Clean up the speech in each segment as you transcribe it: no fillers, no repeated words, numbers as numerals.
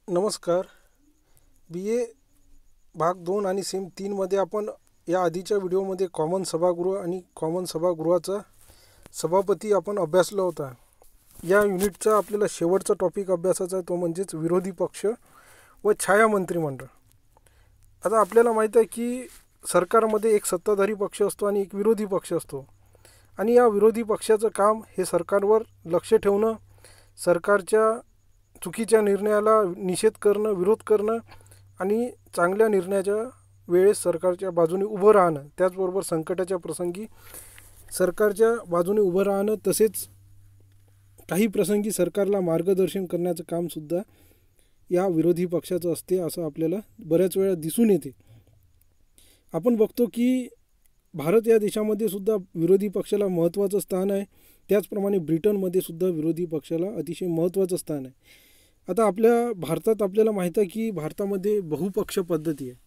नमस्कार. बी ए भाग 2 आणि सेम 3मध्ये आपण या आधीच्या व्हिडिओमध्ये कॉमन सभागृह आणि कॉमन सभागृहाचा सभापती आपण अभ्यासला होता. या युनिटचा आपल्याला शेवटचा टॉपिक अभ्यासाचा आहे, तो म्हणजेच विरोधी पक्ष व छाया मंत्रिमंडळ. आता आपल्याला माहीत आहे की सरकारमध्ये एक सत्ताधारी पक्ष असतो आणि एक विरोधी पक्ष असतो, आणि या विरोधी पक्षाचं काम हे सरकारवर लक्ष ठेवणं, सरकारच्या चुकीच्या निर्णयाला निषेध करणं, विरोध करणं आणि चांगल्या निर्णयाच्या वेळेस सरकारच्या बाजूने उभं राहणं, त्याचबरोबर संकटाच्या प्रसंगी सरकारच्या बाजूने उभं राहणं, तसेच काही प्रसंगी सरकारला मार्गदर्शन करण्याचं कामसुद्धा या विरोधी पक्षाचं असते, असं आपल्याला बऱ्याच वेळा दिसून येते. आपण बघतो की भारत या देशामध्ये सुद्धा विरोधी पक्षाला महत्त्वाचं स्थान आहे. त्याचप्रमाणे ब्रिटनमध्ये सुद्धा विरोधी पक्षाला अतिशय महत्त्वाचं स्थान आहे. आता आपल्या भारतात आपल्याला माहीत आहे की भारतामध्ये बहुपक्ष पद्धती आहे.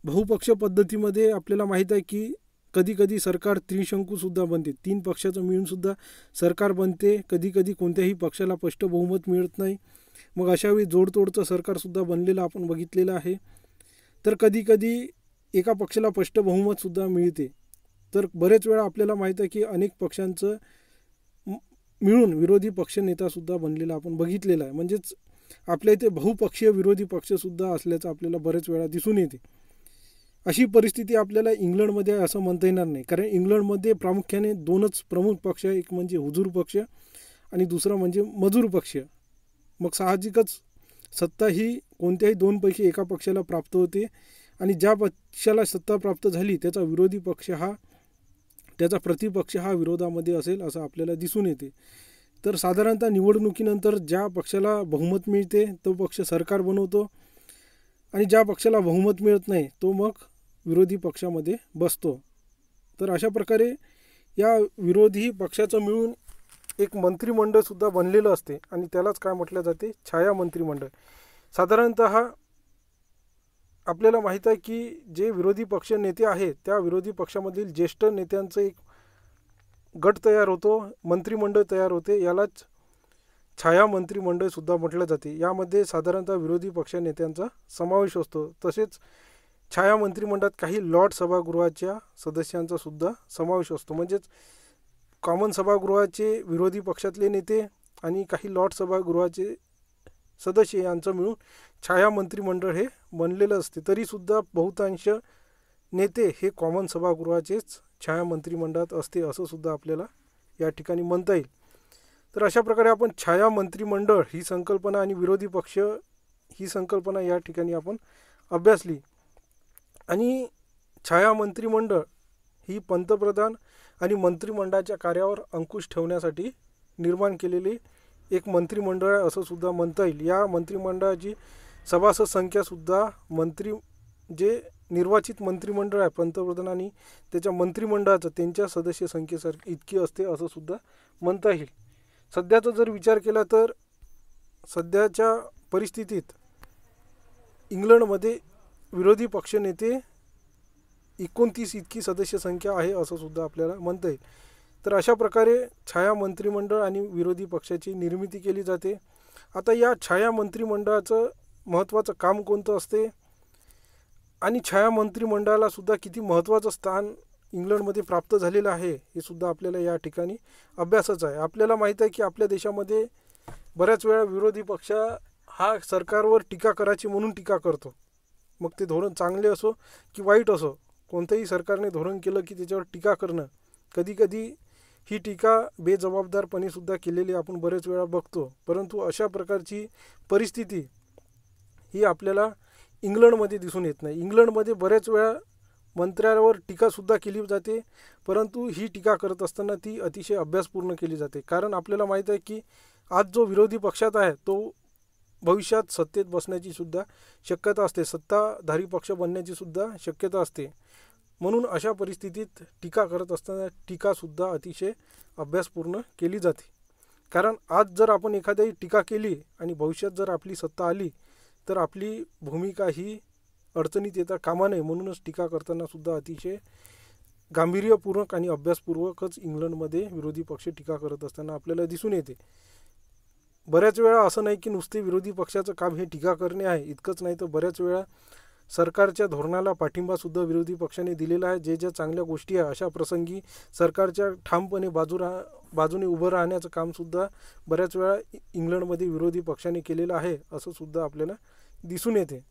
बहुपक्ष पद्धतीमध्ये आपल्याला माहीत आहे की कधीकधी सरकार त्रिशंकूसुद्धा बनते, 3 पक्षाचं मिळूनसुद्धा सरकार बनते. कधीकधी कोणत्याही पक्षाला स्पष्ट बहुमत मिळत नाही, मग अशावेळी जोडतोडचं सरकारसुद्धा बनलेलं आपण बघितलेलं आहे. तर कधीकधी एका पक्षाला स्पष्ट बहुमतसुद्धा मिळते. तर बरेच वेळा आपल्याला माहीत आहे की अनेक पक्षांचं मिळून विरोधी पक्षनेतासुद्धा बनलेला आपण बघितलेला आहे. म्हणजेच आपल्या इथे बहुपक्षीय विरोधी पक्षसुद्धा असल्याचं आपल्याला बरेच वेळा दिसून येते. अशी परिस्थिती आपल्याला इंग्लंडमध्ये आहे असं म्हणता येणार नाही, कारण इंग्लंडमध्ये प्रामुख्याने 2च प्रमुख पक्ष आहे, एक म्हणजे हुजूर पक्ष आणि दुसरा म्हणजे मजूर पक्ष. मग साहजिकच सत्ता ही कोणत्याही 2पैकी एका पक्षाला प्राप्त होते, आणि ज्या पक्षाला सत्ता प्राप्त झाली त्याचा विरोधी पक्ष हा, त्याचा प्रतिपक्ष हा विरोधामध्ये असेल असं आपल्याला दिसून येते. तर साधारणतः निवडणुकीनंतर ज्या पक्षाला बहुमत मिळते तो पक्ष सरकार बनवतो, आणि ज्या पक्षाला बहुमत मिळत नाही तो मग विरोधी पक्षामध्ये बसतो. तर अशा प्रकारे या विरोधी पक्षाचं मिळून एक मंत्रिमंडळसुद्धा बनलेलं असते, आणि त्यालाच काय म्हटलं जाते, छाया मंत्रिमंडळ. साधारणत आपल्याला माहीत आहे की जे विरोधी पक्ष नेते आहेत त्या विरोधी पक्षामधील ज्येष्ठ नेत्यांचं एक गट तयार होतो, मंत्रिमंडळ तयार होते. यालाच छाया मंत्रिमंडळसुद्धा म्हटलं जाते. यामध्ये साधारणतः विरोधी पक्ष नेत्यांचा समावेश असतो. तसेच छाया मंत्रिमंडळात काही लॉर्ड सभागृहाच्या सदस्यांचा सुद्धा समावेश असतो. म्हणजेच कॉमन सभागृहाचे विरोधी पक्षातले नेते आणि काही लॉर्ड सभागृहाचे सदस्य यांचं मिळून छाया मंत्रिमंडळ हे बनलेलं असते. तरीसुद्धा बहुतांश नेते हे कॉमन सभागृहाचेच छाया मंत्रिमंडळात असते असं सुद्धा आपल्याला या ठिकाणी म्हणता येईल. तर अशा प्रकारे आपण छाया मंत्रिमंडळ ही संकल्पना आणि विरोधी पक्ष ही संकल्पना या ठिकाणी आपण अभ्यासली. आणि छाया मंत्रिमंडळ ही पंतप्रधान आणि मंत्रिमंडळाच्या कार्यावर अंकुश ठेवण्यासाठी निर्माण केलेली एक मंत्रिमंडळ आहे असं सुद्धा म्हणता येईल. या मंत्रिमंडळाची सभासद संख्यासुद्धा जे निर्वाचित मंत्रिमंडळ आहे पंतप्रधान आणि त्याच्या मंत्रिमंडळाचं त्यांच्या सदस्य संख्येसारखी इतकी असते असं सुद्धा म्हणता येईल. सध्याचा जर विचार केला तर सध्याच्या परिस्थितीत इंग्लंडमध्ये विरोधी पक्षनेते 29 इतकी सदस्य संख्या आहे असं सुद्धा आपल्याला म्हणता येईल. तर अशा प्रकारे छाया मंत्रिमंडळ आणि विरोधी पक्षाची निर्मिती केली जाते. आता या छाया मंत्रिमंडळाचं महत्त्वाचं काम कोणतं असते, आणि छाया मंत्रिमंडळाला सुद्धा किती महत्त्वाचं स्थान इंग्लंडमध्ये प्राप्त झालेलं आहे हे सुद्धा आपल्याला या ठिकाणी अभ्यासाचं आहे. आपल्याला माहीत आहे की आपल्या देशामध्ये बऱ्याच वेळा विरोधी पक्ष हा सरकारवर टीका करायची म्हणून टीका करतो. मग ते धोरण चांगले असो की वाईट असो, कोणत्याही सरकारने धोरण केलं की त्याच्यावर टीका करणं, कधीकधी ही टीका बेजबाबदारपणे सुद्धा केलेली आपण बरेच वेळा बघतो. परंतु अशा प्रकारची परिस्थिती ही आपल्याला इंग्लंडमध्ये दिसून येत नाही. इंग्लंडमध्ये बऱ्याच वेळा मंत्र्यावर टीकासुद्धा केली जाते, परंतु ही टीका करत असताना ती अतिशय अभ्यासपूर्ण केली जाते. कारण आपल्याला माहीत आहे की आज जो विरोधी पक्षात आहे तो भविष्यात सत्तेत बसण्याची सुद्धा शक्यता असते, सत्ताधारी पक्ष बनण्याची सुद्धा शक्यता असते. म्हणून अशा परिस्थितीत टीका करत असताना टीकासुद्धा अतिशय अभ्यासपूर्ण केली जाते. कारण आज जर आपण एखादी टीका केली आणि भविष्यात जर आपली सत्ता आली तर आपली भूमिका ही अडचणीत येता कामा नये, म्हणूनच टीका करताना सुद्धा अतिशय गांभीर्यपूर्वक आणि अभ्यासपूर्वकच इंग्लंडमध्ये विरोधी पक्ष टीका करत असताना आपल्याला दिसून येते. बऱ्याच वेळा असं नाही की नुसते विरोधी पक्षाचं काम हे टीका करणे आहे, इतकंच नाही तर बऱ्याच वेळा सरकारच्या धोरणाला पाठिंबासुद्धा विरोधी पक्षाने दिलेला आहे. ज्या चांगल्या गोष्टी आहे अशा प्रसंगी सरकारच्या ठामपणे बाजूने उभं राहण्याचं कामसुद्धा बऱ्याच वेळा इंग्लंडमध्ये विरोधी पक्षाने केलेलं आहे असं सुद्धा आपल्याला दिसून येते.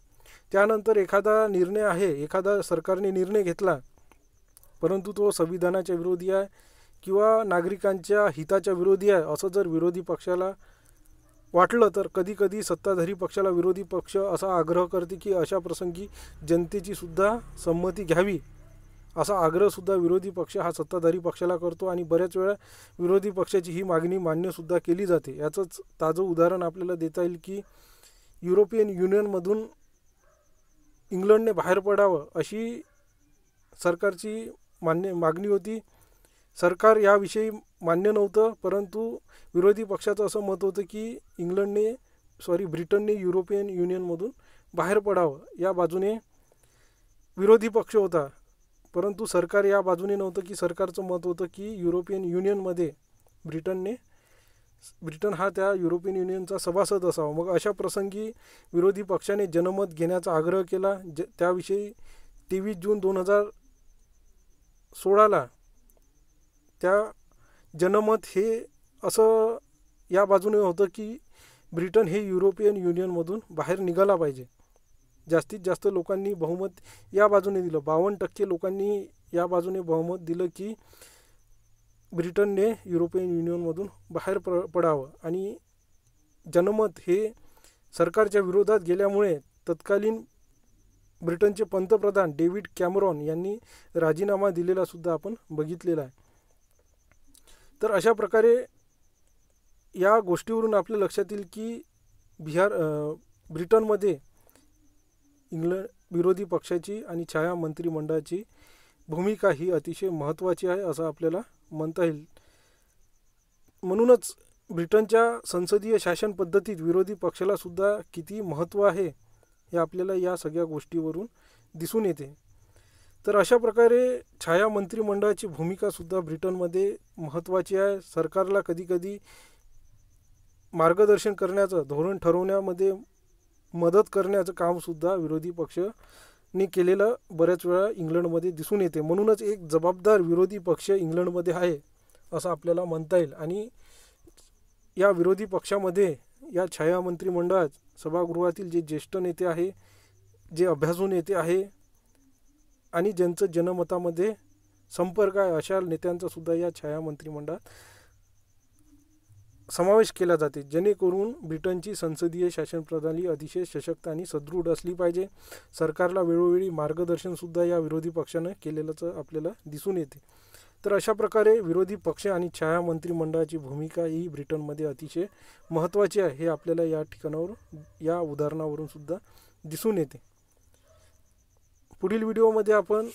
त्यानंतर एखादा सरकारने निर्णय घेतला परंतु तो संविधानाच्या विरोधी आहे किंवा नागरिकांच्या हिताच्या विरोधी आहे असं जर विरोधी पक्षाला वाटलं तर कधीकधी सत्ताधारी पक्षाला विरोधी पक्ष असा आग्रह करते की अशा प्रसंगी जनतेची सुद्धा संमती घ्यावी, असा आग्रहसुद्धा विरोधी पक्ष हा सत्ताधारी पक्षाला करतो आणि बऱ्याच वेळा विरोधी पक्षाची ही मागणी मान्यसुद्धा केली जाते. याचंच ताजं उदाहरण आपल्याला देता येईल की युरोपियन युनियनमधून इंग्लंडने बाहेर पडावं अशी सरकारची मागणी होती. सरकार याविषयी मान्य नव्हतं, परंतु विरोधी पक्षाचं असं मत होतं की ब्रिटनने युरोपियन युनियनमधून बाहेर पडावं. या बाजूने विरोधी पक्ष होता, परंतु सरकार या बाजूने नव्हतं की सरकारचं मत होतं की युरोपियन युनियनमध्ये ब्रिटन हा त्या युरोपियन युनियनचा सभासद असावा. मग अशा प्रसंगी विरोधी पक्षाने जनमत घेण्याचा आग्रह केला. त्याविषयी 23 जून 2016ला त्या जनमत हे असं या बाजूने होतं की ब्रिटन हे युरोपियन युनियनमधून बाहेर निघाला पाहिजे. जास्तीत जास्त लोकांनी बहुमत या बाजूने दिलं. 52% लोकांनी या बाजूने बहुमत दिलं की ब्रिटनने युरोपियन युनियनमधून बाहेर पडावं. आणि जनमत हे सरकारच्या विरोधात गेल्यामुळे तत्कालीन ब्रिटनचे पंतप्रधान डेव्हिड कॅमेरॉन यांनी राजीनामा दिलेला सुद्धा आपण बघितलेला आहे. तर अशा प्रकारे या गोष्टीवरून आपल्या लक्षात येईल की ब्रिटनमध्ये इंग्लंड विरोधी पक्षाची आणि छाया मंत्रिमंडळाची भूमिका ही अतिशय महत्त्वाची आहे असं आपल्याला म्हणता येईल. म्हणूनच ब्रिटनच्या संसदीय शासन पद्धतीत विरोधी पक्षाला सुद्धा किती महत्त्व आहे हे आपल्याला या सगळ्या गोष्टीवरून दिसून येते. तर अशा प्रकारे छाया मंत्रिमंडळाची भूमिकासुद्धा ब्रिटनमध्ये महत्त्वाची आहे. सरकारला कधीकधी मार्गदर्शन करण्याचं, धोरण ठरवण्यामध्ये मदत करण्याचं कामसुद्धा विरोधी पक्षाने केलेलं बऱ्याच वेळा इंग्लंडमध्ये दिसून येते. म्हणूनच एक जबाबदार विरोधी पक्ष इंग्लंडमध्ये आहे असं आपल्याला म्हणता येईल. आणि या विरोधी पक्षामध्ये या छाया मंत्रिमंडळात सभागृहातील जे ज्येष्ठ नेते आहे, जे अभ्यासू नेते आहे आणि ज्यांचं जनमतामध्ये संपर्क आहे अशा नेत्यांचा सुद्धा या छाया मंत्रिमंडळात समावेश केला जाते, जेणेकरून ब्रिटनची संसदीय शासन प्रणाली अतिशय सशक्त आणि सदृढ असली पाहिजे. सरकारला वेळोवेळी मार्गदर्शनसुद्धा या विरोधी पक्षानं केलेलंच आपल्याला दिसून येते. तर अशा प्रकारे विरोधी पक्ष आणि छाया मंत्रिमंडळाची भूमिका ही ब्रिटनमध्ये अतिशय महत्त्वाची आहे हे आपल्याला या ठिकाणावर या उदाहरणावरून सुद्धा दिसून येते. पुढील व्हिडिओमध्ये आपण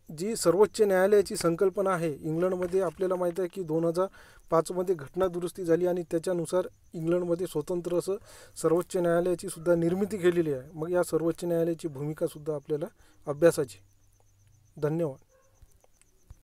जी सर्वोच्च न्यायालयाची संकल्पना आहे इंग्लंडमध्ये, आपल्याला माहीत आहे की 2005मध्ये घटनादुरुस्ती झाली आणि त्याच्यानुसार इंग्लंडमध्ये स्वतंत्र असं सर्वोच्च न्यायालयाची सुद्धा निर्मिती केलेली आहे. मग या सर्वोच्च न्यायालयाची भूमिकासुद्धा आपल्याला अभ्यासाची. धन्यवाद.